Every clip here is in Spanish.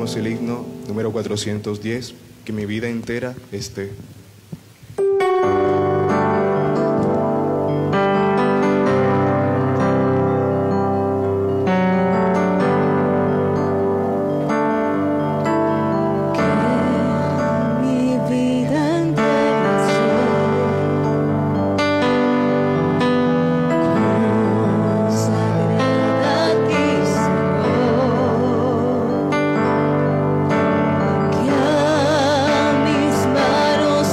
cantamos el himno número 410, que mi vida entera esté. Que a mis manos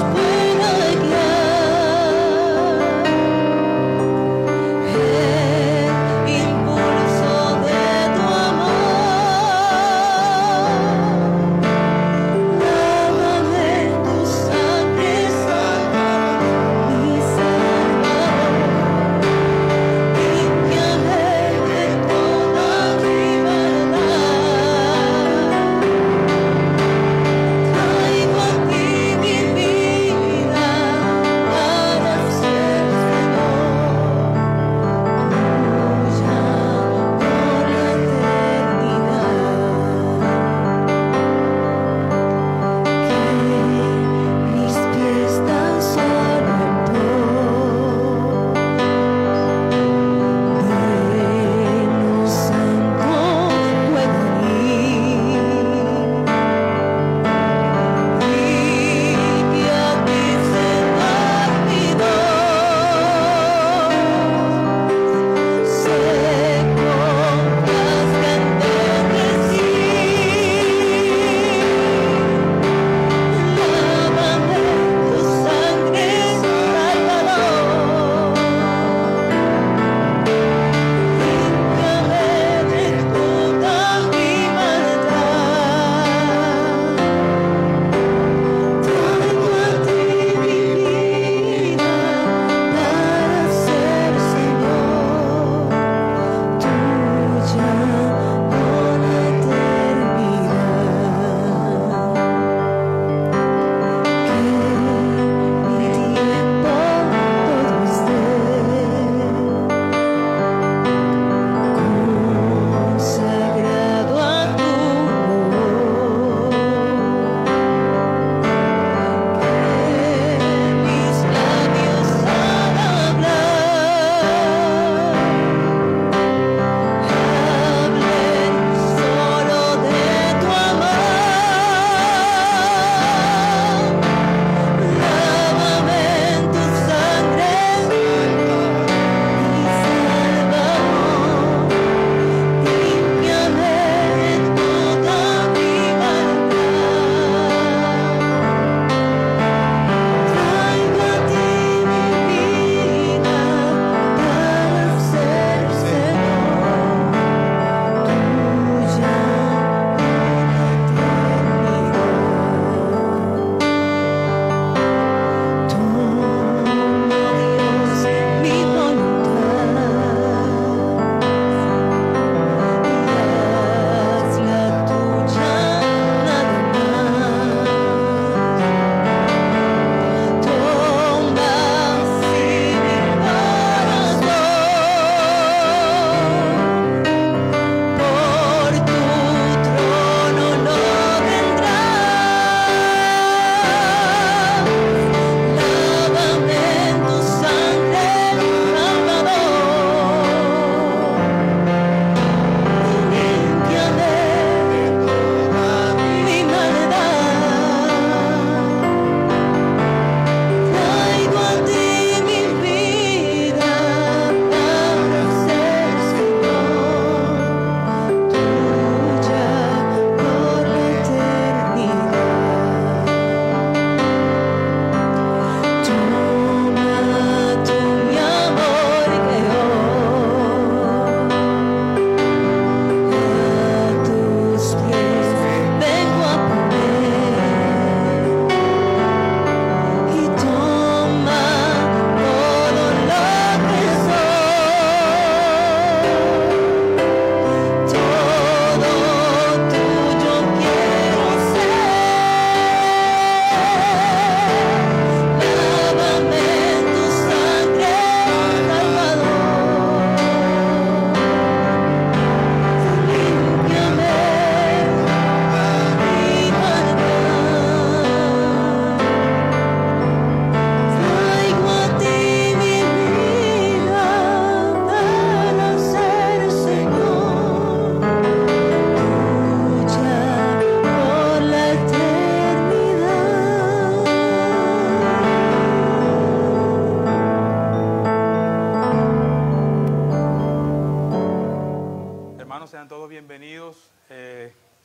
Hermanos, sean todos bienvenidos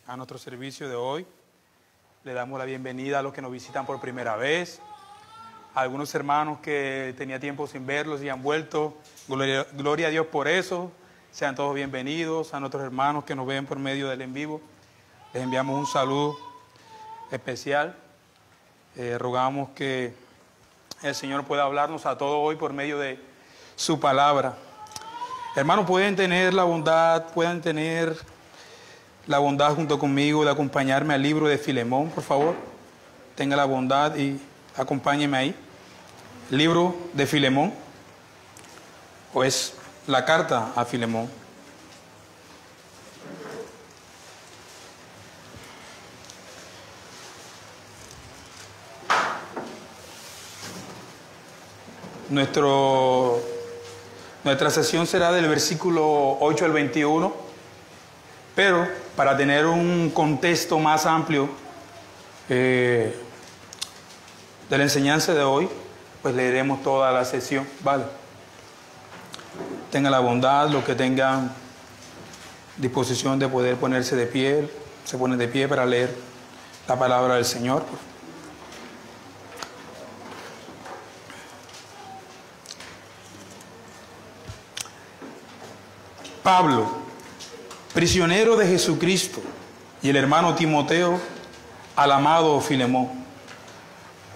a nuestro servicio de hoy. Le damos la bienvenida a los que nos visitan por primera vez, a algunos hermanos que tenía tiempo sin verlos y han vuelto. Gloria a Dios por eso. Sean todos bienvenidos. A nuestros hermanos que nos ven por medio del en vivo, les enviamos un saludo especial. Rogamos que el Señor pueda hablarnos a todos hoy por medio de su palabra. Hermanos, pueden tener la bondad junto conmigo de acompañarme al libro de Filemón, por favor. Tenga la bondad y acompáñeme ahí. Libro de Filemón, o es la carta a Filemón. Nuestra sesión será del versículo 8 al 21, pero para tener un contexto más amplio de la enseñanza de hoy, pues leeremos toda la sesión, ¿vale? Tengan la bondad, los que tengan disposición de poder ponerse de pie, se ponen de pie para leer la palabra del Señor. Pablo, prisionero de Jesucristo, y el hermano Timoteo, al amado Filemón,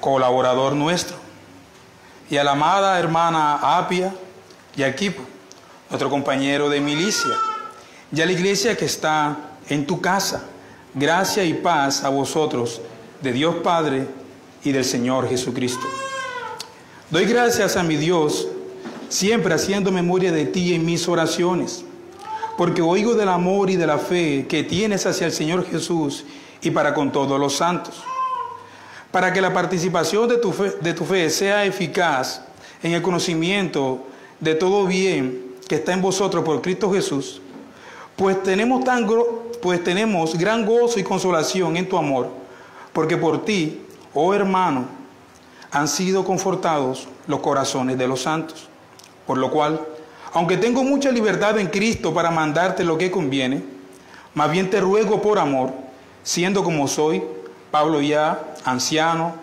colaborador nuestro, y a la amada hermana Apia y Arquipo, nuestro compañero de milicia, y a la iglesia que está en tu casa, gracia y paz a vosotros, de Dios Padre y del Señor Jesucristo. Doy gracias a mi Dios, siempre haciendo memoria de ti en mis oraciones, porque oigo del amor y de la fe que tienes hacia el Señor Jesús y para con todos los santos, para que la participación de tu fe sea eficaz en el conocimiento de todo bien que está en vosotros por Cristo Jesús, pues tenemos gran gozo y consolación en tu amor, porque por ti, oh hermano, han sido confortados los corazones de los santos, por lo cual, aunque tengo mucha libertad en Cristo para mandarte lo que conviene, más bien te ruego por amor, siendo como soy, Pablo ya, anciano,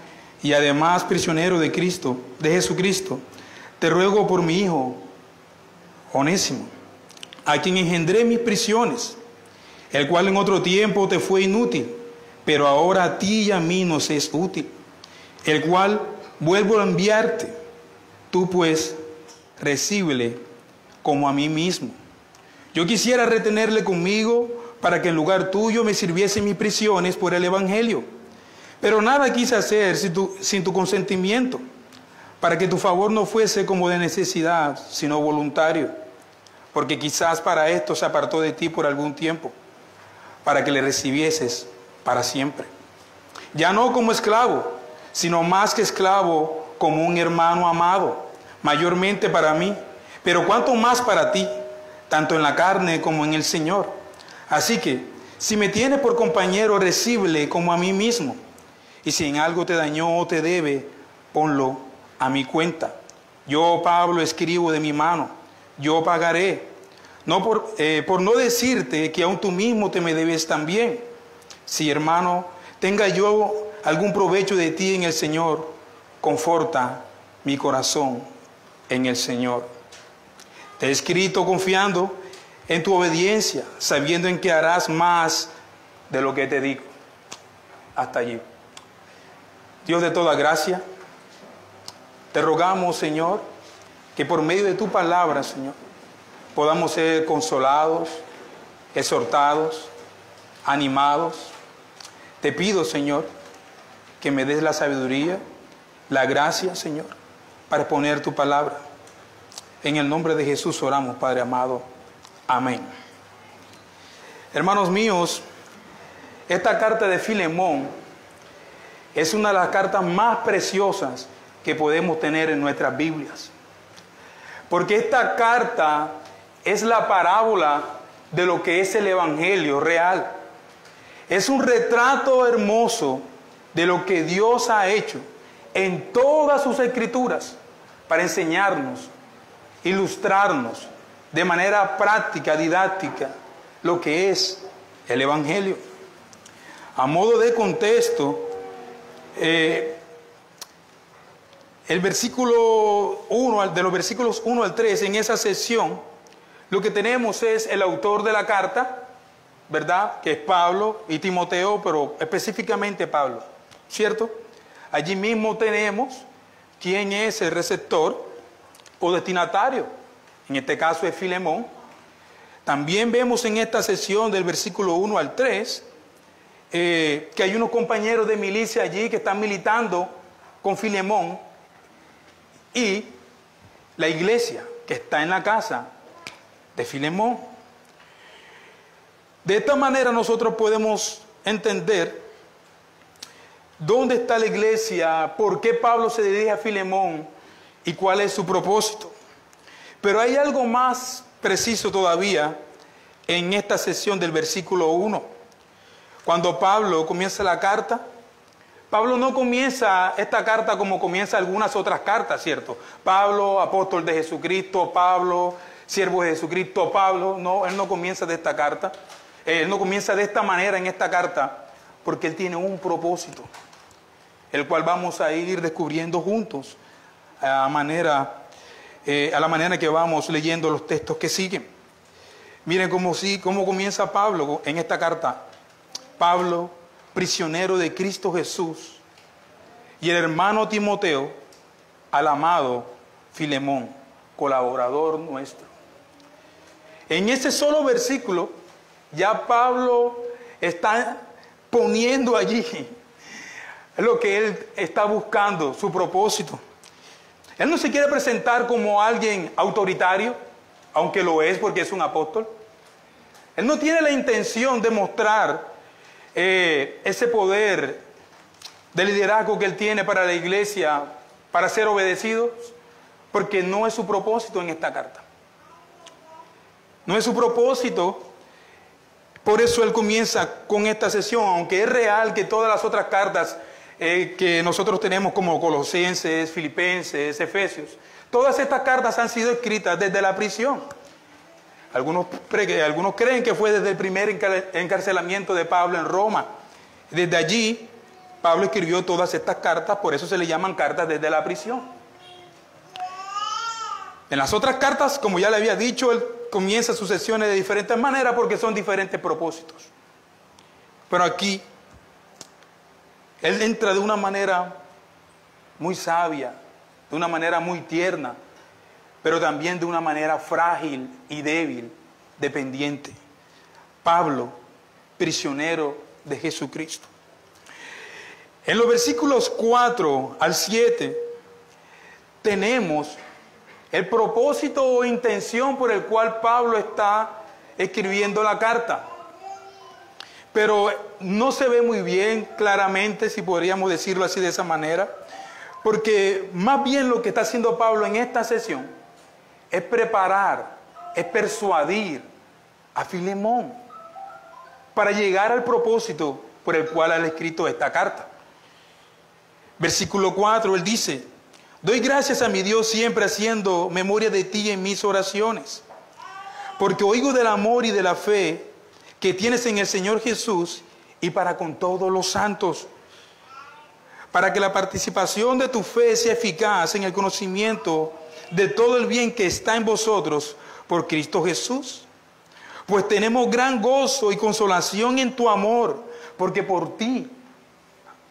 y además prisionero de Cristo, de Jesucristo, te ruego por mi hijo, Onésimo, a quien engendré mis prisiones, el cual en otro tiempo te fue inútil, pero ahora a ti y a mí nos es útil, el cual vuelvo a enviarte. Tú pues, recíbele como a mí mismo. Yo quisiera retenerle conmigo para que en lugar tuyo me sirviese mis prisiones por el Evangelio. Pero nada quise hacer sin tu consentimiento, para que tu favor no fuese como de necesidad, sino voluntario, porque quizás para esto se apartó de ti por algún tiempo, para que le recibieses para siempre. Ya no como esclavo, sino más que esclavo, como un hermano amado, mayormente para mí, pero cuanto más para ti, tanto en la carne como en el Señor. Así que, si me tienes por compañero, recíbele como a mí mismo. Y si en algo te dañó o te debe, ponlo a mi cuenta. Yo, Pablo, escribo de mi mano, yo pagaré. No por no decirte que aún tú mismo te me debes también. Si, hermano, tenga yo algún provecho de ti en el Señor, conforta mi corazón en el Señor. Te he escrito confiando en tu obediencia, sabiendo en que harás más de lo que te digo. Hasta allí. Dios de toda gracia, te rogamos, Señor, que por medio de tu palabra, Señor, podamos ser consolados, exhortados, animados. Te pido, Señor, que me des la sabiduría, la gracia, Señor, para exponer tu palabra. En el nombre de Jesús oramos, Padre amado. Amén. Hermanos míos, esta carta de Filemón es una de las cartas más preciosas que podemos tener en nuestras Biblias. Porque esta carta es la parábola de lo que es el Evangelio real. Es un retrato hermoso de lo que Dios ha hecho en todas sus escrituras para enseñarnos, ilustrarnos de manera práctica, didáctica, lo que es el Evangelio. A modo de contexto, el versículo 1, de los versículos 1 al 3, en esa sección, lo que tenemos es el autor de la carta, ¿verdad? Que es Pablo y Timoteo, pero específicamente Pablo, ¿cierto? Allí mismo tenemos quién es el receptor o destinatario. En este caso es Filemón. También vemos en esta sección del versículo 1 al 3, que hay unos compañeros de milicia allí que están militando con Filemón y la iglesia que está en la casa de Filemón. De esta manera nosotros podemos entender dónde está la iglesia, por qué Pablo se dirige a Filemón y cuál es su propósito. Pero hay algo más preciso todavía en esta sección del versículo 1. Cuando Pablo comienza la carta, Pablo no comienza esta carta como comienza algunas otras cartas, ¿cierto? Pablo, apóstol de Jesucristo, Pablo, siervo de Jesucristo, Pablo. No, él no comienza de esta carta. Él no comienza de esta manera en esta carta, porque él tiene un propósito, el cual vamos a ir descubriendo juntos a la manera que vamos leyendo los textos que siguen. Miren cómo comienza Pablo en esta carta. Pablo, prisionero de Cristo Jesús, y el hermano Timoteo, al amado Filemón, colaborador nuestro. En ese solo versículo, ya Pablo está poniendo allí lo que él está buscando, su propósito. Él no se quiere presentar como alguien autoritario, aunque lo es porque es un apóstol. Él no tiene la intención de mostrar ese poder de liderazgo que él tiene para la iglesia, para ser obedecidos, porque no es su propósito en esta carta. No es su propósito. Por eso él comienza con esta sesión, aunque es real que todas las otras cartas que nosotros tenemos, como Colosenses, Filipenses, Efesios, todas estas cartas han sido escritas desde la prisión. Algunos creen que fue desde el primer encarcelamiento de Pablo en Roma. Desde allí, Pablo escribió todas estas cartas, por eso se le llaman cartas desde la prisión. En las otras cartas, como ya le había dicho, él comienza sus sesiones de diferentes maneras porque son diferentes propósitos. Pero aquí, él entra de una manera muy sabia, de una manera muy tierna, pero también de una manera frágil y débil, dependiente. Pablo, prisionero de Jesucristo. En los versículos 4 al 7 tenemos el propósito o intención por el cual Pablo está escribiendo la carta. Pero no se ve muy bien claramente, si podríamos decirlo así de esa manera, porque más bien lo que está haciendo Pablo en esta sesión es preparar, es persuadir a Filemón para llegar al propósito por el cual ha escrito esta carta. Versículo 4, él dice: doy gracias a mi Dios siempre haciendo memoria de ti en mis oraciones, porque oigo del amor y de la fe que tienes en el Señor Jesús y para con todos los santos, para que la participación de tu fe sea eficaz en el conocimiento de todo el bien que está en vosotros por Cristo Jesús. Pues tenemos gran gozo y consolación en tu amor, porque por ti,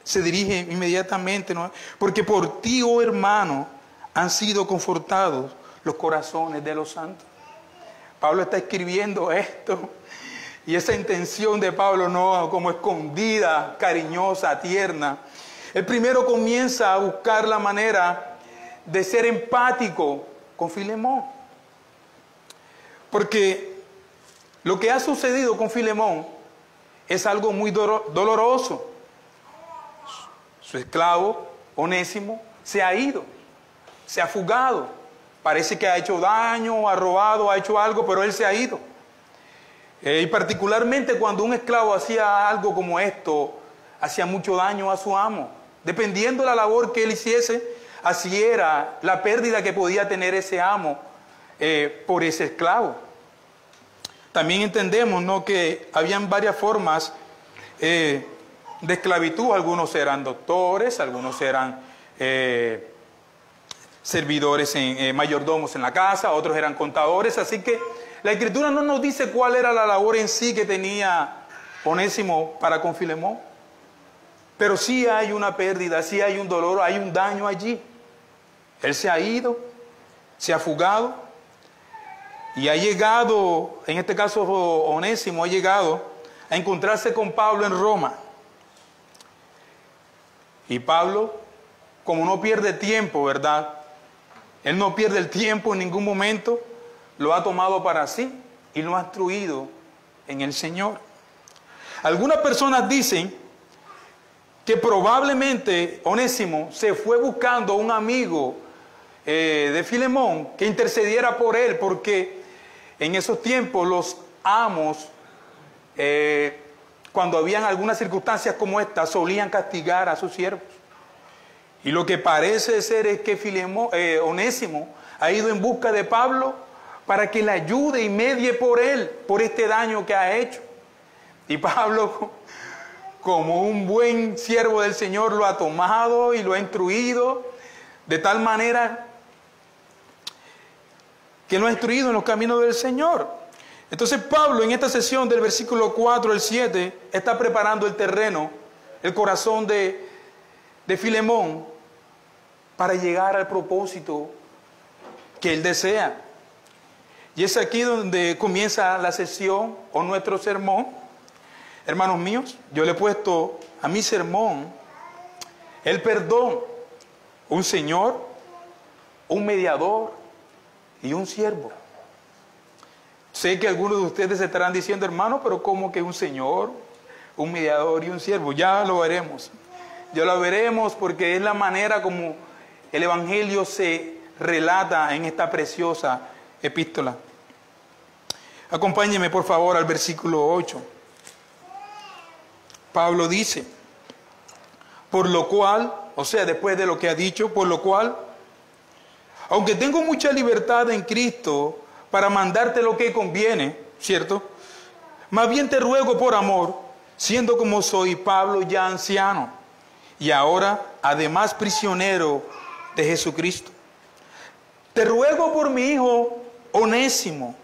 se dirige inmediatamente, ¿no? Porque por ti, oh hermano, han sido confortados los corazones de los santos. Pablo está escribiendo esto, y esa intención de Pablo no como escondida, cariñosa, tierna. Él primero comienza a buscar la manera de ser empático con Filemón. Porque lo que ha sucedido con Filemón es algo muy doloroso. Su esclavo, Onésimo, se ha ido, se ha fugado. Parece que ha hecho daño, ha robado, ha hecho algo, pero él se ha ido. Y particularmente cuando un esclavo hacía algo como esto, hacía mucho daño a su amo. Dependiendo de la labor que él hiciese, así era la pérdida que podía tener ese amo por ese esclavo. también entendemos, ¿no?, que habían varias formas de esclavitud. Algunos eran doctores, algunos eran servidores, mayordomos en la casa, otros eran contadores. Así que la Escritura no nos dice cuál era la labor en sí que tenía Onésimo para con Filemón. Pero sí hay una pérdida, sí hay un dolor, hay un daño allí. Él se ha ido, se ha fugado y ha llegado, en este caso Onésimo ha llegado a encontrarse con Pablo en Roma. Y Pablo, como no pierde tiempo, ¿verdad? Él no pierde el tiempo en ningún momento, lo ha tomado para sí y lo ha instruido en el Señor. Algunas personas dicen que probablemente Onésimo se fue buscando un amigo de Filemón que intercediera por él, porque en esos tiempos los amos, cuando habían algunas circunstancias como esta, solían castigar a sus siervos. Y lo que parece ser es que Onésimo ha ido en busca de Pablo para que le ayude y medie por él, por este daño que ha hecho. Y Pablo, como un buen siervo del Señor, lo ha tomado y lo ha instruido de tal manera que lo ha instruido en los caminos del Señor. Entonces Pablo, en esta sesión del versículo 4 al 7, está preparando el terreno, el corazón de Filemón, para llegar al propósito que él desea. Y es aquí donde comienza la sesión o nuestro sermón. Hermanos míos, yo le he puesto a mi sermón el perdón, un Señor, un mediador y un siervo. Sé que algunos de ustedes estarán diciendo, hermano, pero ¿cómo que un Señor, un mediador y un siervo? Ya lo veremos. Ya lo veremos, porque es la manera como el Evangelio se relata en esta preciosa epístola. Acompáñeme por favor al versículo 8. Pablo dice, por lo cual, o sea, después de lo que ha dicho, por lo cual, aunque tengo mucha libertad en Cristo para mandarte lo que conviene, ¿cierto? Más bien te ruego por amor, siendo como soy Pablo ya anciano, y ahora además prisionero de Jesucristo. Te ruego por mi hijo Onésimo,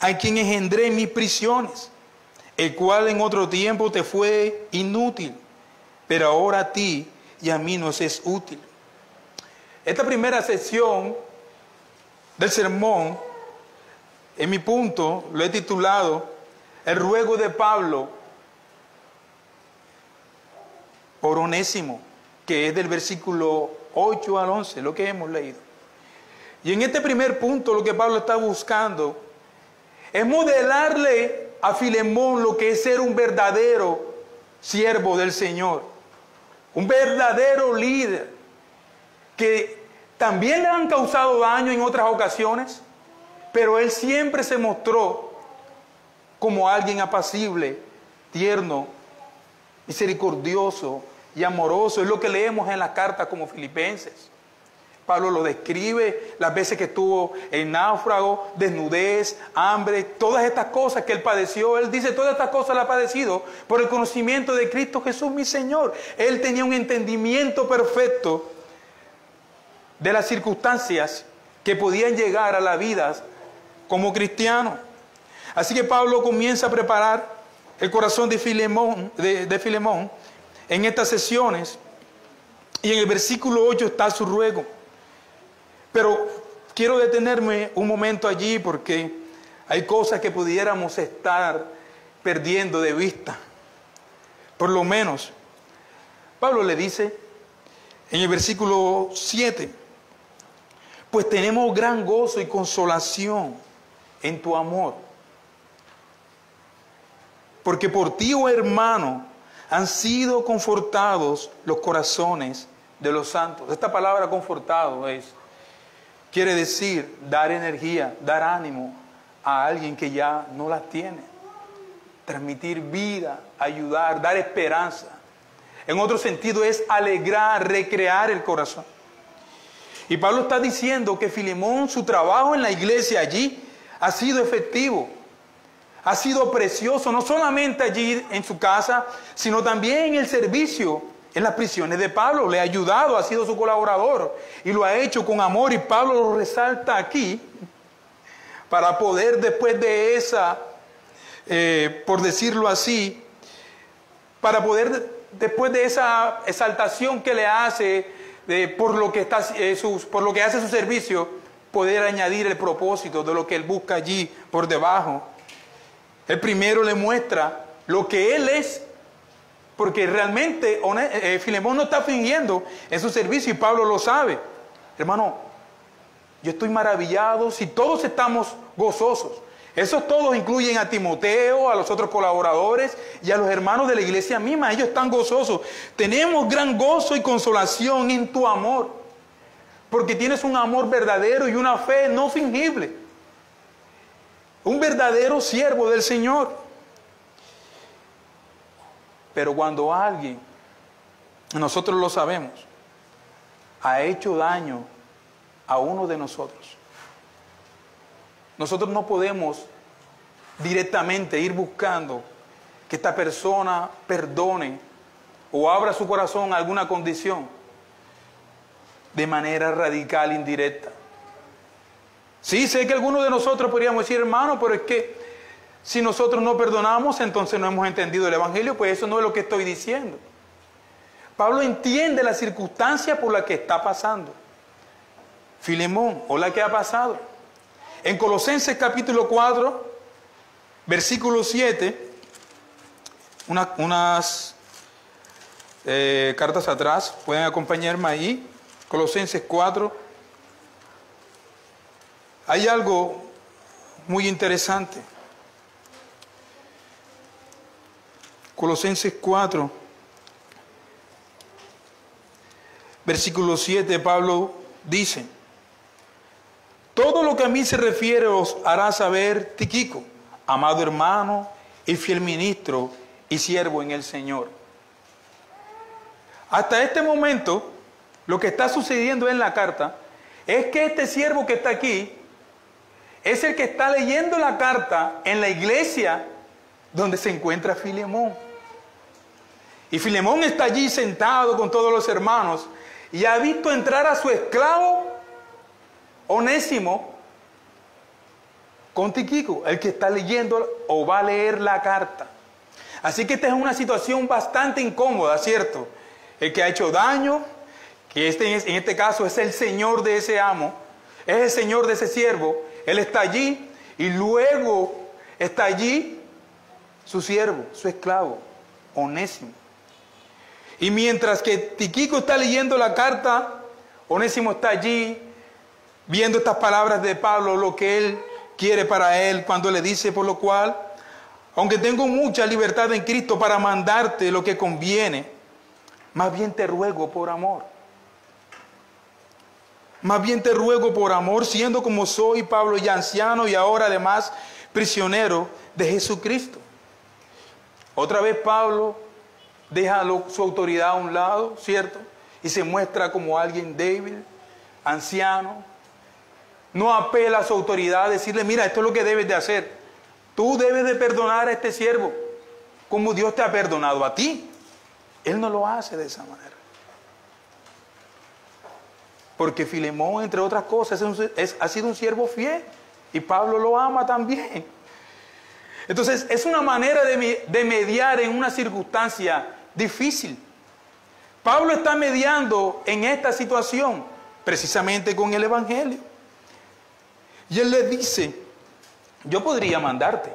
a quien engendré en mis prisiones, el cual en otro tiempo te fue inútil, pero ahora a ti y a mí nos es útil. Esta primera sección del sermón, en mi punto, lo he titulado El ruego de Pablo por Onésimo, que es del versículo 8 al 11, lo que hemos leído. Y en este primer punto lo que Pablo está buscando es modelarle a Filemón lo que es ser un verdadero siervo del Señor, un verdadero líder, que también le han causado daño en otras ocasiones, pero él siempre se mostró como alguien apacible, tierno, misericordioso y amoroso. Es lo que leemos en las cartas como Filipenses. Pablo lo describe las veces que estuvo en náufrago, desnudez, hambre, todas estas cosas que él padeció. Él dice, todas estas cosas las ha padecido por el conocimiento de Cristo Jesús mi Señor. Él tenía un entendimiento perfecto de las circunstancias que podían llegar a la vida como cristiano. Así que Pablo comienza a preparar el corazón de Filemón en estas sesiones, y en el versículo 8 está su ruego. Pero quiero detenerme un momento allí, porque hay cosas que pudiéramos estar perdiendo de vista. Por lo menos, Pablo le dice en el versículo 7, pues tenemos gran gozo y consolación en tu amor, porque por ti, oh hermano, han sido confortados los corazones de los santos. Esta palabra confortado quiere decir dar energía, dar ánimo a alguien que ya no las tiene. Transmitir vida, ayudar, dar esperanza. En otro sentido es alegrar, recrear el corazón. Y Pablo está diciendo que Filemón, su trabajo en la iglesia allí ha sido efectivo. ha sido precioso, no solamente allí en su casa, sino también en el servicio, en las prisiones de Pablo. Le ha ayudado, ha sido su colaborador y lo ha hecho con amor. Y Pablo lo resalta aquí para poder, después de esa, por decirlo así, para poder, después de esa exaltación que le hace por lo que hace su servicio, poder añadir el propósito de lo que él busca allí por debajo. El primero le muestra lo que él es, porque realmente Filemón no está fingiendo en su servicio y Pablo lo sabe. Hermano, yo estoy maravillado si todos estamos gozosos. Esos todos incluyen a Timoteo, a los otros colaboradores y a los hermanos de la iglesia misma. Ellos están gozosos. Tenemos gran gozo y consolación en tu amor, porque tienes un amor verdadero y una fe no fingible. Un verdadero siervo del Señor. Pero cuando alguien, nosotros lo sabemos, ha hecho daño a uno de nosotros, nosotros no podemos directamente ir buscando que esta persona perdone o abra su corazón a alguna condición de manera radical, indirecta. Sí, sé que algunos de nosotros podríamos decir, hermano, pero es que si nosotros no perdonamos, entonces no hemos entendido el Evangelio. Pues eso no es lo que estoy diciendo. Pablo entiende la circunstancia por la que está pasando Filemón, o la que ha pasado. En Colosenses capítulo 4, versículo 7, unas cartas atrás, pueden acompañarme ahí, Colosenses 4. Hay algo muy interesante. Colosenses 4, versículo 7, Pablo dice: todo lo que a mí se refiere os hará saber Tíquico, amado hermano y fiel ministro y siervo en el Señor. Hasta este momento, lo que está sucediendo en la carta es que este siervo que está aquí es el que está leyendo la carta en la iglesia donde se encuentra Filemón. Y Filemón está allí sentado con todos los hermanos y ha visto entrar a su esclavo Onésimo con Tíquico, el que está leyendo o va a leer la carta. Así que esta es una situación bastante incómoda, ¿cierto? El que ha hecho daño, que en este caso es el señor de ese amo, es el señor de ese siervo, él está allí y luego está allí su siervo, su esclavo, Onésimo. Y mientras que Tíquico está leyendo la carta, Onésimo está allí viendo estas palabras de Pablo, lo que él quiere para él, cuando le dice: por lo cual, aunque tengo mucha libertad en Cristo para mandarte lo que conviene, más bien te ruego por amor. Más bien te ruego por amor, siendo como soy, Pablo, ya anciano y ahora además prisionero de Jesucristo. Otra vez Pablo deja su autoridad a un lado, ¿cierto? Y se muestra como alguien débil, anciano. No apela a su autoridad a decirle: mira, esto es lo que debes de hacer. Tú debes de perdonar a este siervo como Dios te ha perdonado a ti. Él no lo hace de esa manera. Porque Filemón, entre otras cosas, ha sido un siervo fiel. Y Pablo lo ama también. Entonces, es una manera de mediar en una circunstancia difícil. Pablo está mediando en esta situación, precisamente con el Evangelio. Y él le dice: yo podría mandarte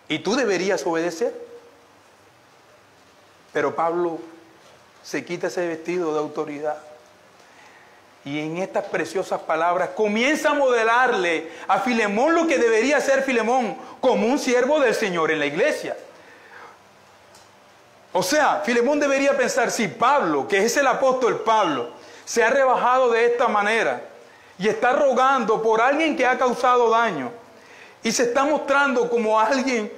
y tú deberías obedecer. Pero Pablo se quita ese vestido de autoridad y en estas preciosas palabras comienza a modelarle a Filemón lo que debería ser Filemón como un siervo del Señor en la iglesia. O sea, Filemón debería pensar: si Pablo, que es el apóstol Pablo, se ha rebajado de esta manera y está rogando por alguien que ha causado daño y se está mostrando como alguien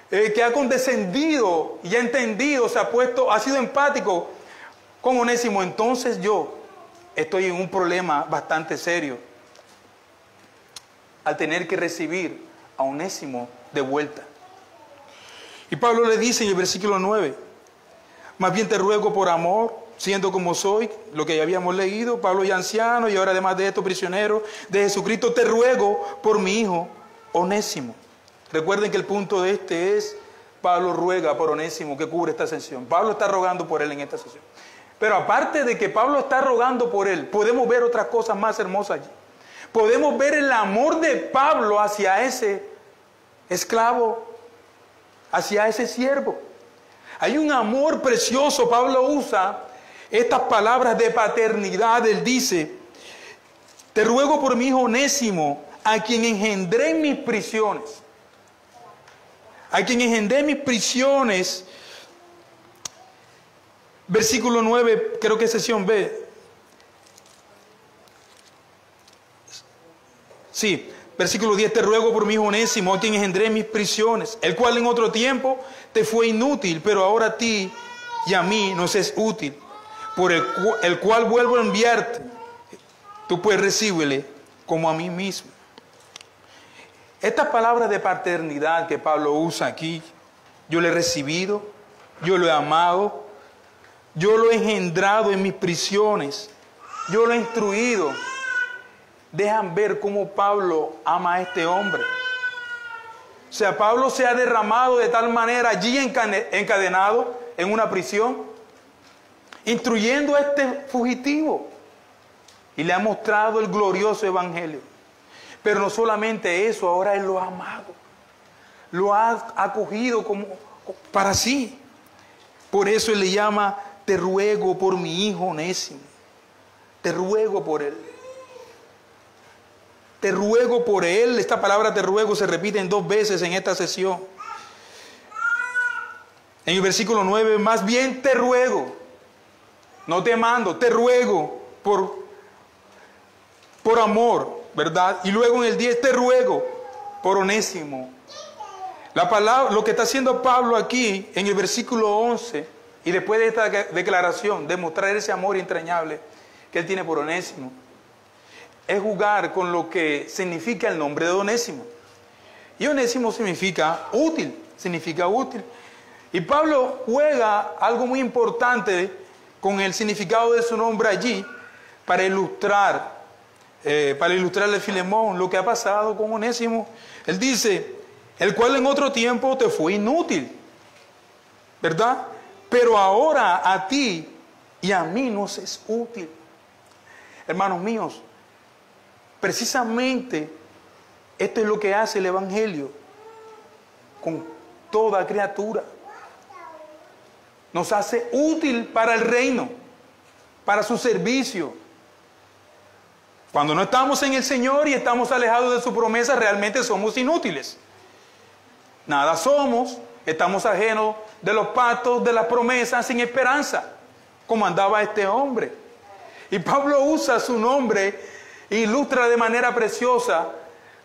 que ha condescendido y ha entendido, ha sido empático con Onésimo, entonces yo estoy en un problema bastante serio al tener que recibir a Onésimo de vuelta. Y Pablo le dice en el versículo 9, más bien te ruego por amor, siendo como soy, lo que ya habíamos leído, Pablo ya anciano y ahora además de esto prisionero de Jesucristo, te ruego por mi hijo Onésimo. Recuerden que el punto de este es, Pablo ruega por Onésimo que cubre esta sesión. Pablo está rogando por él en esta sesión. Pero aparte de que Pablo está rogando por él, podemos ver otras cosas más hermosas allí. Podemos ver el amor de Pablo hacia ese esclavo, hacia ese siervo. Hay un amor precioso. Pablo usa estas palabras de paternidad. Él dice, te ruego por mi hijo Onésimo, a quien engendré en mis prisiones. A quien engendré mis prisiones. Versículo 9, creo que es sesión B. Sí, versículo 10, te ruego por mi hijo Onésimo, a quien engendré en mis prisiones, el cual en otro tiempo te fue inútil, pero ahora a ti y a mí nos es útil, por el cual vuelvo a enviarte. Tú pues recíbele como a mí mismo. Estas palabras de paternidad que Pablo usa aquí, yo lo he recibido, yo lo he amado, yo lo he engendrado en mis prisiones, yo lo he instruido. Dejan ver cómo Pablo ama a este hombre. O sea, Pablo se ha derramado de tal manera allí encadenado en una prisión, instruyendo a este fugitivo, y le ha mostrado el glorioso evangelio. Pero no solamente eso, ahora él lo ha amado, lo ha acogido como para sí. Por eso él le llama, te ruego por mi hijo Onésimo, te ruego por él. Te ruego por él. Esta palabra te ruego se repite en 2 veces en esta sesión. En el versículo 9, más bien te ruego, no te mando, te ruego por amor, ¿verdad? Y luego en el 10, te ruego por Onésimo. La palabra, lo que está haciendo Pablo aquí en el versículo 11, y después de esta declaración, demostrar ese amor entrañable que él tiene por Onésimo, es jugar con lo que significa el nombre de Onésimo. Y Onésimo significa útil, Y Pablo juega algo muy importante con el significado de su nombre allí para ilustrarle a Filemón lo que ha pasado con Onésimo. Él dice, el cual en otro tiempo te fue inútil, ¿verdad? Pero ahora a ti y a mí nos es útil. Hermanos míos, precisamente esto es lo que hace el Evangelio con toda criatura. Nos hace útil para el reino, para su servicio. Cuando no estamos en el Señor y estamos alejados de su promesa, realmente somos inútiles. Nada somos, estamos ajenos de los pactos, de las promesas, sin esperanza, como andaba este hombre. Y Pablo usa su nombre, ilustra de manera preciosa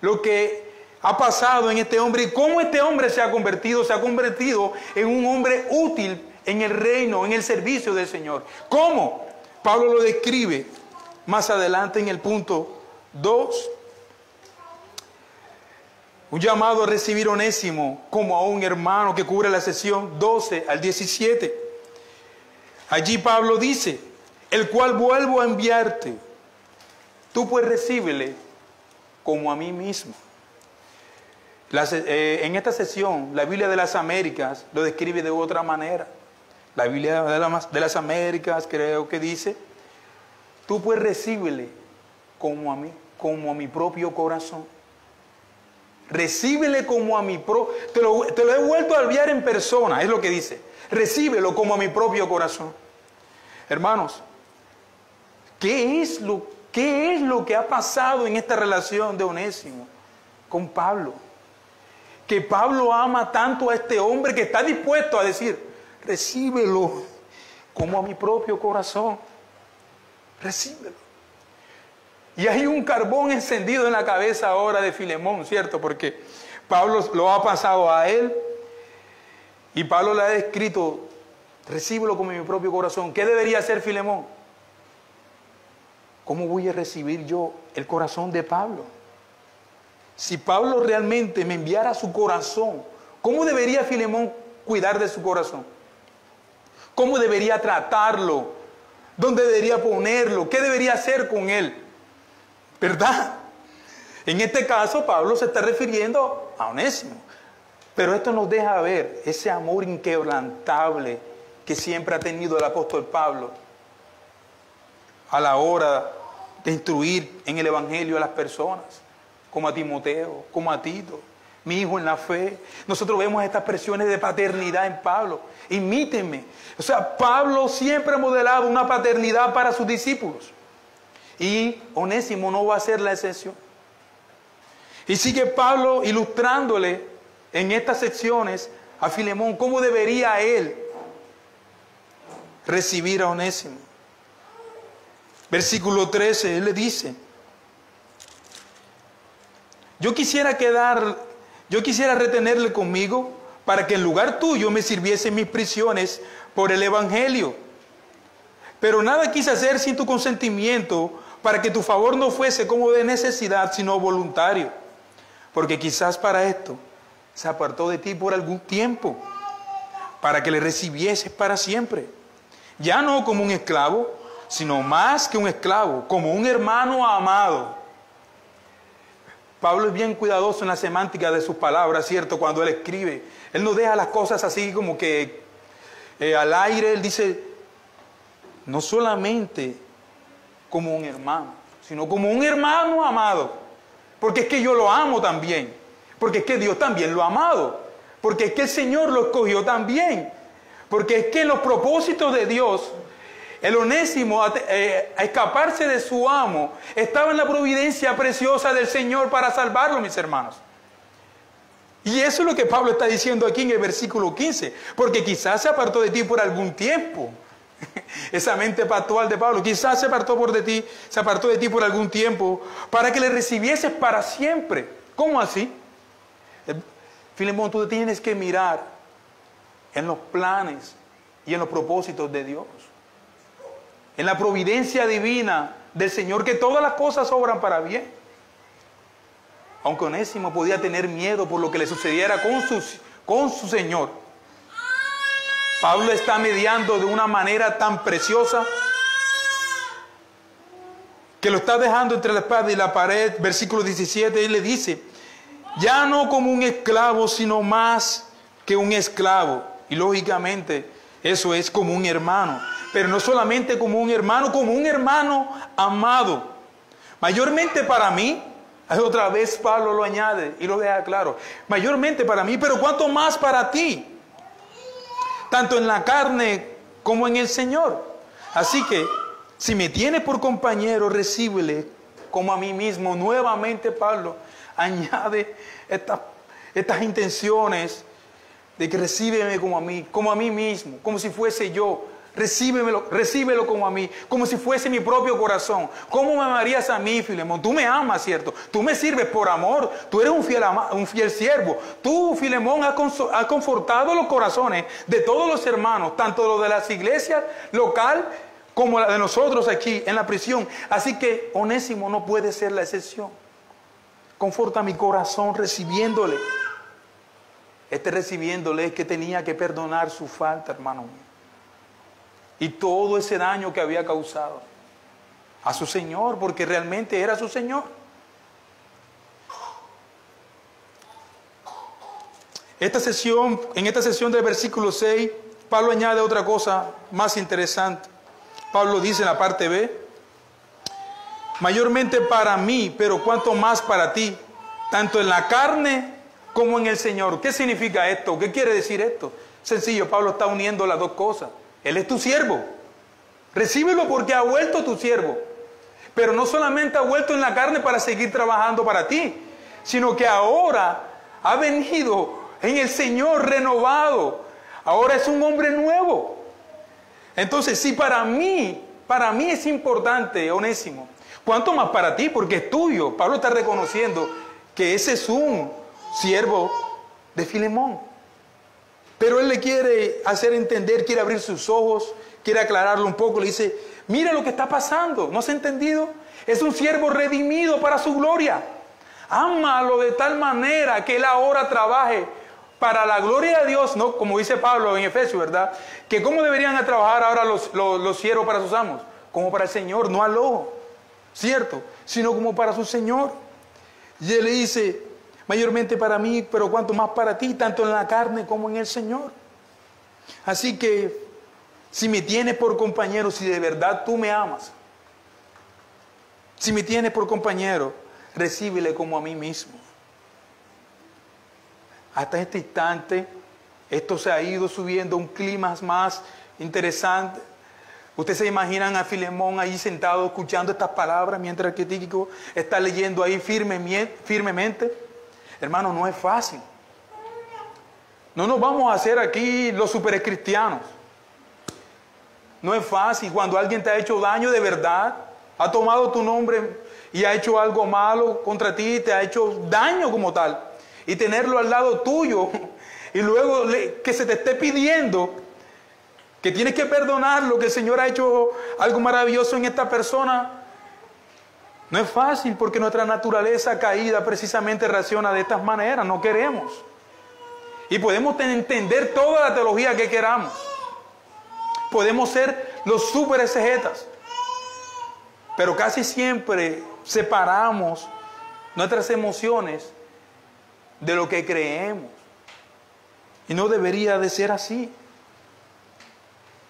lo que ha pasado en este hombre y cómo este hombre se ha convertido en un hombre útil en el reino, en el servicio del Señor. ¿Cómo? Pablo lo describe más adelante en el punto 2. Un llamado a recibir Onésimo como a un hermano, que cubre la sesión 12 al 17. Allí Pablo dice, el cual vuelvo a enviarte. Tú pues recíbele como a mí mismo. En esta sesión, la Biblia de las Américas lo describe de otra manera. La Biblia de las Américas creo que dice, tú pues recíbele como a mi propio corazón. Recíbele como a mi propio... Te lo he vuelto a enviar en persona, es lo que dice. Recíbelo como a mi propio corazón. Hermanos, ¿qué es lo que ha pasado en esta relación de Onésimo con Pablo? Que Pablo ama tanto a este hombre que está dispuesto a decir, recíbelo como a mi propio corazón. Recíbelo. Y hay un carbón encendido en la cabeza ahora de Filemón, ¿cierto? Porque Pablo lo ha pasado a él y Pablo le ha escrito, recíbelo como mi propio corazón. ¿Qué debería hacer Filemón? ¿Cómo voy a recibir yo el corazón de Pablo? si Pablo realmente me enviara a su corazón, ¿cómo debería Filemón cuidar de su corazón? ¿Cómo debería tratarlo? ¿Dónde debería ponerlo? ¿Qué debería hacer con él? ¿Verdad? En este caso, Pablo se está refiriendo a Onésimo. Pero esto nos deja ver ese amor inquebrantable que siempre ha tenido el apóstol Pablo a la hora de instruir en el Evangelio a las personas, como a Timoteo, como a Tito, mi hijo en la fe. Nosotros vemos estas expresiones de paternidad en Pablo. Imítenme. O sea, Pablo siempre ha modelado una paternidad para sus discípulos. Y Onésimo no va a ser la excepción. Y sigue Pablo ilustrándole en estas secciones a Filemón cómo debería él recibir a Onésimo. Versículo 13, él le dice: yo quisiera retenerle conmigo para que en lugar tuyo me sirviese en mis prisiones por el Evangelio. Pero nada quise hacer sin tu consentimiento, para que tu favor no fuese como de necesidad, sino voluntario. Porque quizás para esto se apartó de ti por algún tiempo, para que le recibieses para siempre. Ya no como un esclavo, sino más que un esclavo, como un hermano amado. Pablo es bien cuidadoso en la semántica de sus palabras, ¿cierto? Cuando él escribe, él no deja las cosas así como que al aire. Él dice, no solamente como un hermano, sino como un hermano amado. Porque es que yo lo amo también. Porque es que Dios también lo ha amado. Porque es que el Señor lo escogió también. Porque es que en los propósitos de Dios, el Onésimo, a escaparse de su amo, estaba en la providencia preciosa del Señor para salvarlo, mis hermanos. Y eso es lo que Pablo está diciendo aquí en el versículo 15. Porque quizás se apartó de ti por algún tiempo. Esa mente pactual de Pablo, quizás se apartó de ti por algún tiempo, para que le recibieses para siempre. ¿Cómo así? Filemón, tú tienes que mirar en los planes y en los propósitos de Dios, en la providencia divina del Señor, que todas las cosas obran para bien. Aunque Onésimo podía tener miedo por lo que le sucediera con su Señor, Pablo está mediando de una manera tan preciosa que lo está dejando entre la espada y la pared. Versículo 17, él le dice, ya no como un esclavo, sino más que un esclavo. Y lógicamente eso es como un hermano. Pero no solamente como un hermano amado. Mayormente para mí, otra vez Pablo lo añade y lo deja claro. Mayormente para mí, pero cuánto más para ti. Tanto en la carne como en el Señor. Así que, si me tienes por compañero, recíbele como a mí mismo. Nuevamente Pablo añade estas intenciones de que recíbeme como a mí mismo, como si fuese yo. Recíbelo como a mí, como si fuese mi propio corazón. ¿Cómo me amarías a mí, Filemón? Tú me amas, ¿cierto? Tú me sirves por amor. Tú eres un fiel siervo. Tú, Filemón, has confortado los corazones de todos los hermanos, tanto los de las iglesias local como la de nosotros aquí en la prisión. Así que Onésimo no puede ser la excepción. Conforta mi corazón recibiéndole. Recibiéndole es que tenía que perdonar su falta, hermano mío. Y todo ese daño que había causado a su Señor, porque realmente era su Señor. En esta sesión del versículo 6, Pablo añade otra cosa más interesante. Pablo dice en la parte B, mayormente para mí, pero cuanto más para ti, tanto en la carne como en el Señor. ¿Qué significa esto? ¿Qué quiere decir esto? Sencillo, Pablo está uniendo las dos cosas. Él es tu siervo. Recíbelo porque ha vuelto tu siervo. Pero no solamente ha vuelto en la carne para seguir trabajando para ti, sino que ahora ha venido en el Señor renovado. Ahora es un hombre nuevo. Entonces, si para mí es importante, Onésimo, ¿cuánto más para ti? Porque es tuyo. Pablo está reconociendo que ese es un siervo de Filemón. Pero él le quiere hacer entender, quiere abrir sus ojos, quiere aclararlo un poco. Le dice, mira lo que está pasando, ¿no has entendido? Es un siervo redimido para su gloria. Ámalo de tal manera que él ahora trabaje para la gloria de Dios, ¿no? Como dice Pablo en Efesios, ¿verdad? Que cómo deberían trabajar ahora los siervos para sus amos, como para el Señor, no al ojo, ¿cierto? Sino como para su Señor. Y él le dice, mayormente para mí, pero cuanto más para ti, tanto en la carne como en el Señor. Así que, si me tienes por compañero, si de verdad tú me amas, si me tienes por compañero, recíbele como a mí mismo. Hasta este instante, esto se ha ido subiendo a un clima más interesante. Ustedes se imaginan a Filemón ahí sentado escuchando estas palabras mientras que Tíquico está leyendo ahí firmemente. Hermano, no es fácil. No nos vamos a hacer aquí los supercristianos. No es fácil cuando alguien te ha hecho daño de verdad, ha tomado tu nombre y ha hecho algo malo contra ti, te ha hecho daño como tal. Y tenerlo al lado tuyo y luego que se te esté pidiendo que tienes que perdonarlo, que el Señor ha hecho algo maravilloso en esta persona. No es fácil porque nuestra naturaleza caída precisamente reacciona de estas maneras, no queremos. Y podemos entender toda la teología que queramos. Podemos ser los super exegetas, pero casi siempre separamos nuestras emociones de lo que creemos. Y no debería de ser así.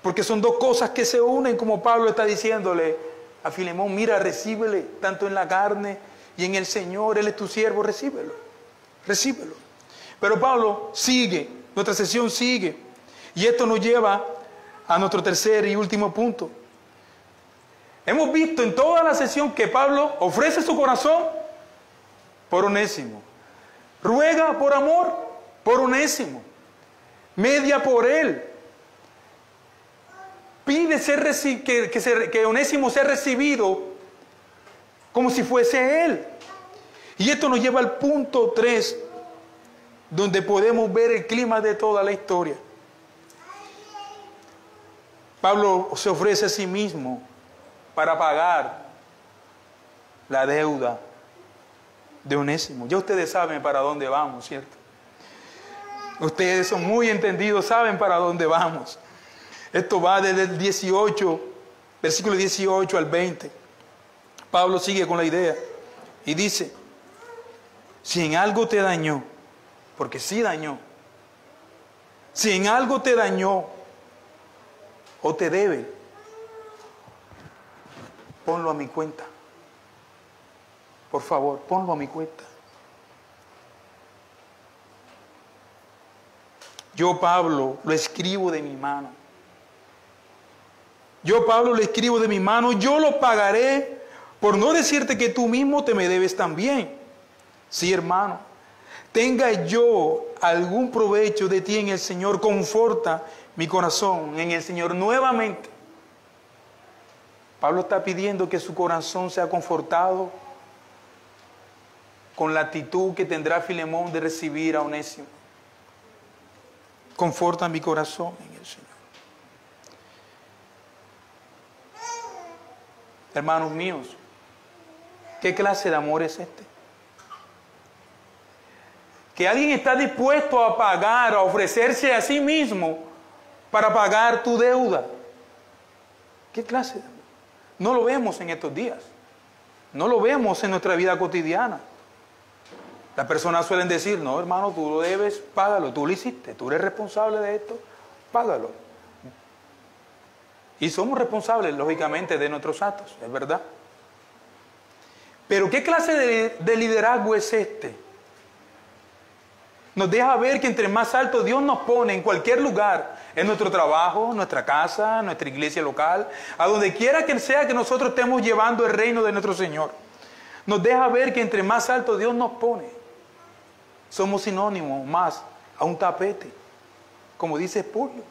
Porque son dos cosas que se unen, como Pablo está diciéndole a Filemón, mira, recíbele tanto en la carne y en el Señor, Él es tu siervo, recíbelo, recíbelo. Pero Pablo sigue, nuestra sesión sigue. Y esto nos lleva a nuestro tercer y último punto. Hemos visto en toda la sesión que Pablo ofrece su corazón por Onésimo. Ruega por amor por Onésimo. Media por él. Pide que Onésimo sea recibido como si fuese él. Y esto nos lleva al punto 3, donde podemos ver el clima de toda la historia. Pablo se ofrece a sí mismo para pagar la deuda de Onésimo. Ya ustedes saben para dónde vamos, ¿cierto? Ustedes son muy entendidos, saben para dónde vamos. Esto va desde el 18, versículo 18 al 20. Pablo sigue con la idea y dice, si en algo te dañó, porque sí dañó, si en algo te dañó o te debe, ponlo a mi cuenta. Por favor, ponlo a mi cuenta. Yo, Pablo, lo escribo de mi mano. Yo, Pablo, lo escribo de mi mano. Yo lo pagaré, por no decirte que tú mismo te me debes también. Sí, hermano, tenga yo algún provecho de ti en el Señor, conforta mi corazón en el Señor nuevamente. Pablo está pidiendo que su corazón sea confortado con la actitud que tendrá Filemón de recibir a Onésimo. Conforta mi corazón en el Señor. Hermanos míos, ¿qué clase de amor es este? Que alguien está dispuesto a pagar, a ofrecerse a sí mismo para pagar tu deuda. ¿Qué clase de amor? No lo vemos en estos días. No lo vemos en nuestra vida cotidiana. Las personas suelen decir, no, hermano, tú lo debes, págalo, tú lo hiciste, tú eres responsable de esto, págalo. Y somos responsables, lógicamente, de nuestros actos, es verdad. Pero ¿qué clase de liderazgo es este? Nos deja ver que entre más alto Dios nos pone en cualquier lugar, en nuestro trabajo, nuestra casa, nuestra iglesia local, a donde quiera que sea que nosotros estemos llevando el reino de nuestro Señor. Nos deja ver que entre más alto Dios nos pone, somos sinónimos más a un tapete, como dice Spurgeon.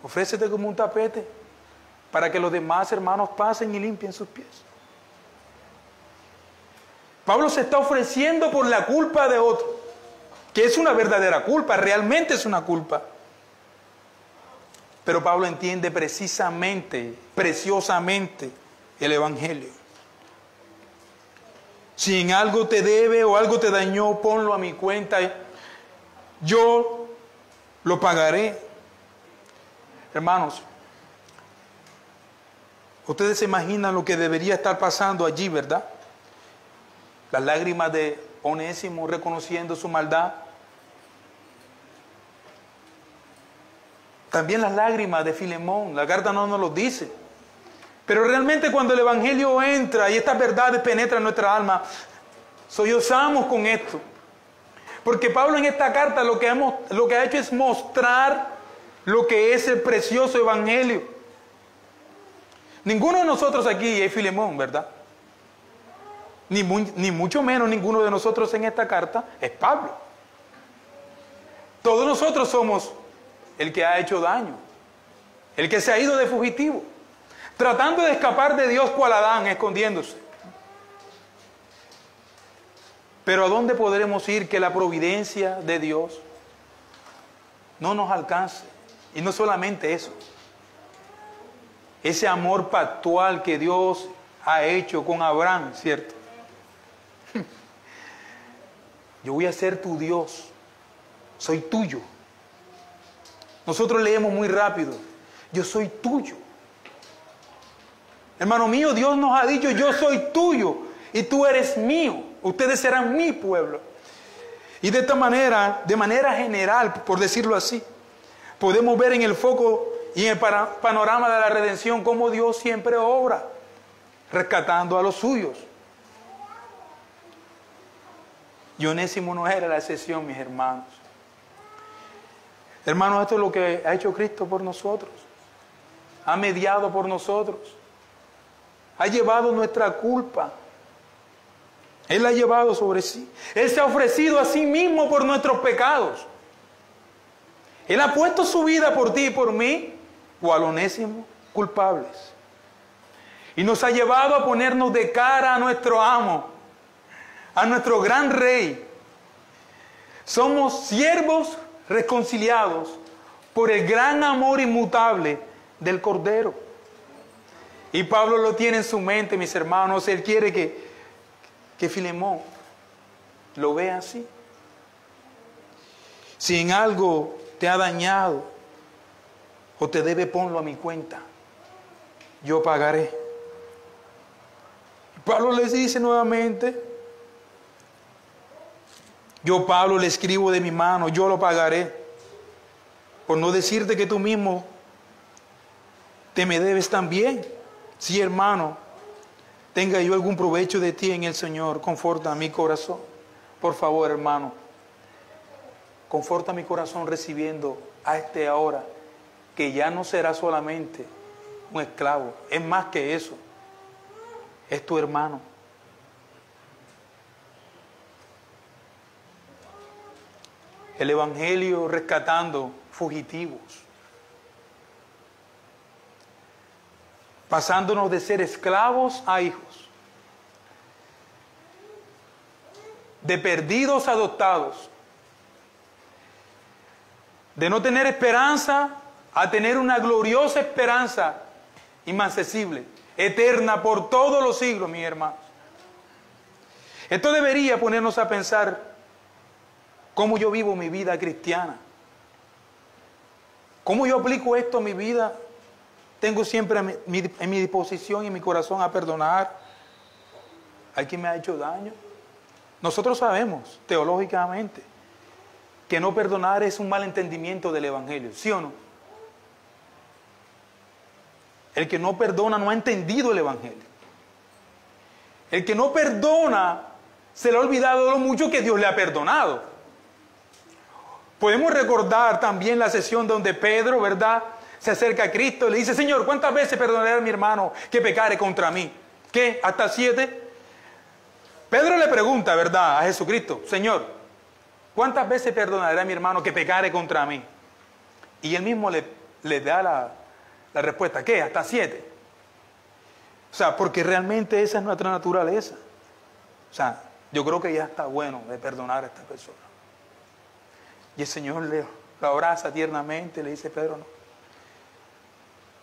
Ofrécete como un tapete para que los demás hermanos pasen y limpien sus pies. Pablo se está ofreciendo por la culpa de otro, que es una verdadera culpa, realmente es una culpa. Pero Pablo entiende precisamente, preciosamente el Evangelio. Si en algo te debe o algo te dañó, ponlo a mi cuenta. Yo lo pagaré. Hermanos, ustedes se imaginan lo que debería estar pasando allí, ¿verdad? Las lágrimas de Onésimo reconociendo su maldad. También las lágrimas de Filemón. La carta no nos lo dice. Pero realmente cuando el Evangelio entra y estas verdades penetran en nuestra alma, sollozamos con esto. Porque Pablo en esta carta lo que ha hecho es mostrar lo que es el precioso Evangelio. Ninguno de nosotros aquí es Filemón, ¿verdad? Ni mucho menos ninguno de nosotros en esta carta es Pablo. Todos nosotros somos el que ha hecho daño, el que se ha ido de fugitivo, tratando de escapar de Dios cual Adán, escondiéndose. Pero ¿a dónde podremos ir que la providencia de Dios no nos alcance? Y no solamente eso, ese amor pactual que Dios ha hecho con Abraham, ¿cierto? Yo voy a ser tu Dios, soy tuyo. Nosotros leemos muy rápido, yo soy tuyo. Hermano mío, Dios nos ha dicho, yo soy tuyo y tú eres mío. Ustedes serán mi pueblo. Y de esta manera, de manera general, por decirlo así, podemos ver en el foco y en el panorama de la redención cómo Dios siempre obra, rescatando a los suyos. Y Onésimo no era la excepción, mis hermanos. Hermanos, esto es lo que ha hecho Cristo por nosotros. Ha mediado por nosotros. Ha llevado nuestra culpa. Él la ha llevado sobre sí. Él se ha ofrecido a sí mismo por nuestros pecados. Él ha puesto su vida por ti y por mí, o al Onésimo, culpables. Y nos ha llevado a ponernos de cara a nuestro amo, a nuestro gran rey. Somos siervos reconciliados por el gran amor inmutable del Cordero. Y Pablo lo tiene en su mente, mis hermanos. Él quiere que Filemón lo vea así. Si en algo te ha dañado o te debe, ponlo a mi cuenta. Yo pagaré. Pablo les dice nuevamente, yo, Pablo, le escribo de mi mano, yo lo pagaré. Por no decirte que tú mismo te me debes también. Sí, hermano, tenga yo algún provecho de ti en el Señor, conforta mi corazón. Por favor, hermano, conforta mi corazón recibiendo a este ahora, que ya no será solamente un esclavo, es más que eso, es tu hermano. El Evangelio rescatando fugitivos, pasándonos de ser esclavos a hijos, de perdidos a adoptados, de no tener esperanza a tener una gloriosa esperanza inmancesible, eterna por todos los siglos, mis hermanos. Esto debería ponernos a pensar cómo yo vivo mi vida cristiana, cómo yo aplico esto a mi vida. Tengo siempre en mi disposición y en mi corazón a perdonar a quien me ha hecho daño. Nosotros sabemos teológicamente que no perdonar es un mal entendimiento del Evangelio, ¿sí o no? El que no perdona no ha entendido el Evangelio. El que no perdona se le ha olvidado de lo mucho que Dios le ha perdonado. Podemos recordar también la sesión donde Pedro, ¿verdad?, se acerca a Cristo y le dice, Señor, ¿cuántas veces perdonaré a mi hermano que pecare contra mí? ¿Qué? ¿Hasta 7? Pedro le pregunta, ¿verdad?, a Jesucristo, Señor, ¿cuántas veces perdonaré a mi hermano que pecare contra mí? Y él mismo le da la respuesta, ¿qué? ¿Hasta 7? O sea, porque realmente esa es nuestra naturaleza. O sea, yo creo que ya está bueno de perdonar a esta persona. Y el Señor le abraza tiernamente y le dice, Pedro,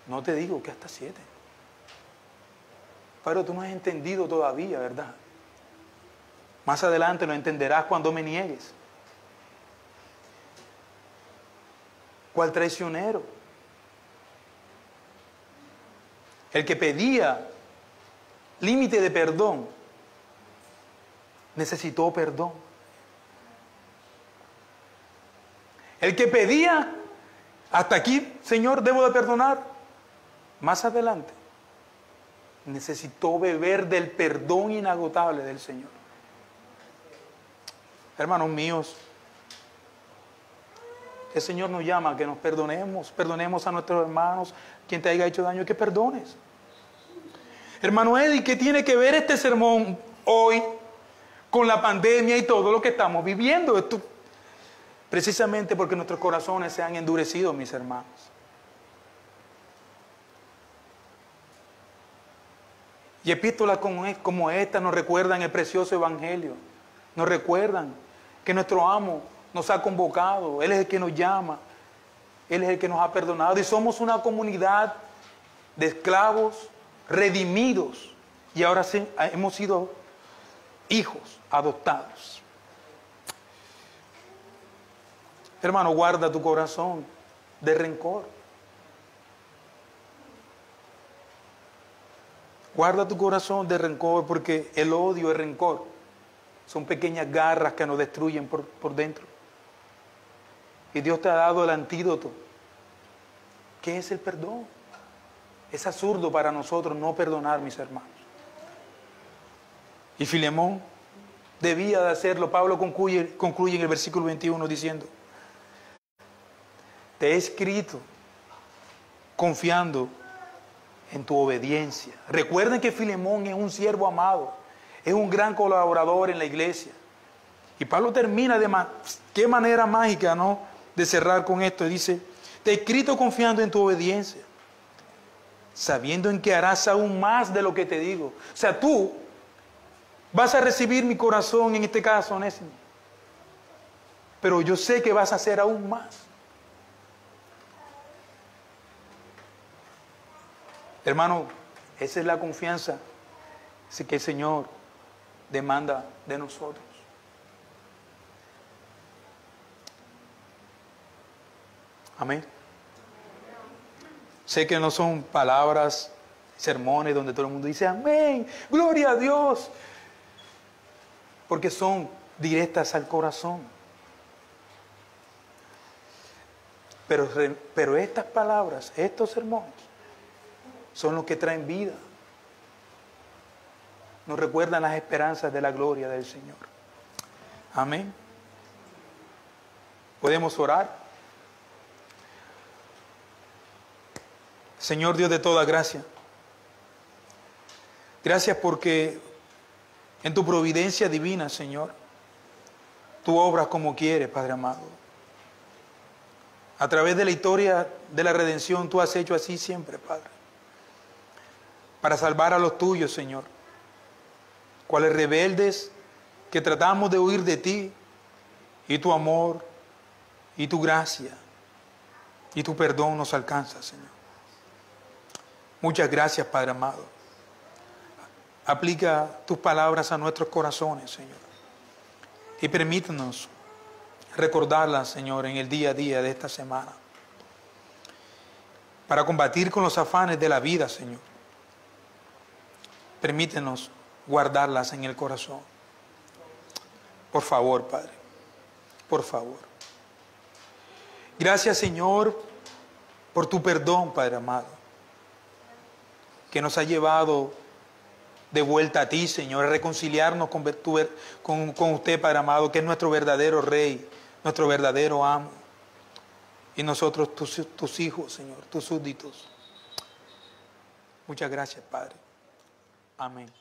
no te digo que hasta 7. Pero tú no has entendido todavía, ¿verdad? Más adelante lo entenderás cuando me niegues. ¿Cuál traicionero? El que pedía límite de perdón, necesitó perdón. El que pedía, hasta aquí, Señor, debo de perdonar, más adelante, necesitó beber del perdón inagotable del Señor. Hermanos míos, el Señor nos llama a que nos perdonemos a nuestros hermanos, quien te haya hecho daño, que perdones. Hermano Eddie, ¿qué tiene que ver este sermón hoy con la pandemia y todo lo que estamos viviendo? Esto, precisamente porque nuestros corazones se han endurecido, mis hermanos. Y epístolas como esta nos recuerdan el precioso evangelio. Nos recuerdan que nuestro amo nos ha convocado. Él es el que nos llama. Él es el que nos ha perdonado. Y somos una comunidad de esclavos redimidos. Y ahora sí, hemos sido hijos adoptados. Hermano, guarda tu corazón de rencor. Guarda tu corazón de rencor, porque el odio, el rencor, son pequeñas garras que nos destruyen por dentro. Y Dios te ha dado el antídoto. ¿Qué es el perdón? Es absurdo para nosotros no perdonar, mis hermanos. Y Filemón debía de hacerlo. Pablo concluye en el versículo 21 diciendo: te he escrito confiando en tu obediencia. Recuerden que Filemón es un siervo amado, es un gran colaborador en la iglesia. Y Pablo termina qué manera mágica, ¿no?, de cerrar con esto. Dice: te he escrito confiando en tu obediencia, sabiendo en que harás aún más de lo que te digo. O sea, tú vas a recibir mi corazón, en este caso, Onésimo, pero yo sé que vas a hacer aún más. Hermano, esa es la confianza que el Señor demanda de nosotros. Amén. Sé que no son palabras, sermones donde todo el mundo dice amén, gloria a Dios, porque son directas al corazón. Pero estas palabras, estos sermones, son los que traen vida. Nos recuerdan las esperanzas de la gloria del Señor. Amén. ¿Podemos orar? Señor Dios de toda gracia, gracias porque en tu providencia divina, Señor, tú obras como quieres, Padre amado. A través de la historia de la redención, tú has hecho así siempre, Padre, para salvar a los tuyos, Señor, cuales rebeldes que tratamos de huir de ti, y tu amor y tu gracia y tu perdón nos alcanza, Señor. Muchas gracias, Padre amado. Aplica tus palabras a nuestros corazones, Señor, y permítanos recordarlas, Señor, en el día a día de esta semana, para combatir con los afanes de la vida, Señor. Permítenos guardarlas en el corazón. Por favor, Padre, por favor. Gracias, Señor, por tu perdón, Padre amado, que nos ha llevado de vuelta a ti, Señor, a reconciliarnos con usted, Padre amado, que es nuestro verdadero Rey, nuestro verdadero amo, y nosotros tus hijos, Señor, tus súbditos. Muchas gracias, Padre. Amén.